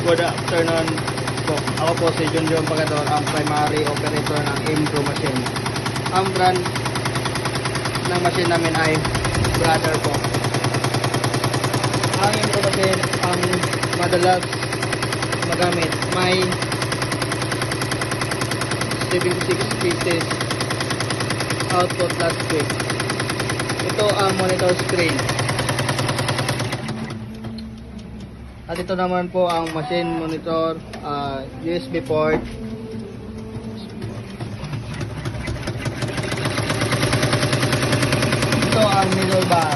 Good afternoon po. Ako po si Junjun Pagador, ang primary operator ng Impro machine. Ang brand ng machine namin ay Brother po. Ang Impro machine ang madalas magamit may 76 pieces output last week. Ito ang monitor screen. At ito naman po ang machine monitor, USB port. Ito ang middle bar.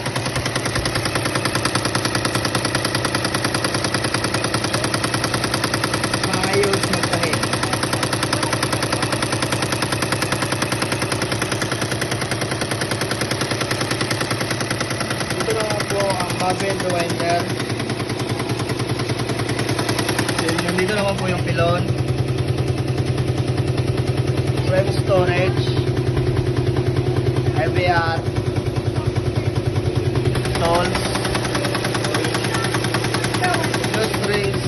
Maayos magtahi. Ito naman po ang bubble rewinder. Nandito naman po yung pilon, frame storage, IVR, tools, fuse rings,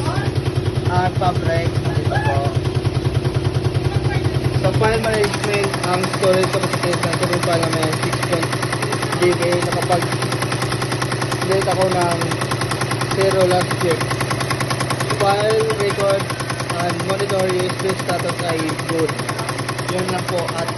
at fabric. Nandito po. Sa file management, ang storage capacity ng tuloy pa namin 6 GB na kapag delete ako ng 0 last week. File, record, and monitor USB status ay good. Yun lang po at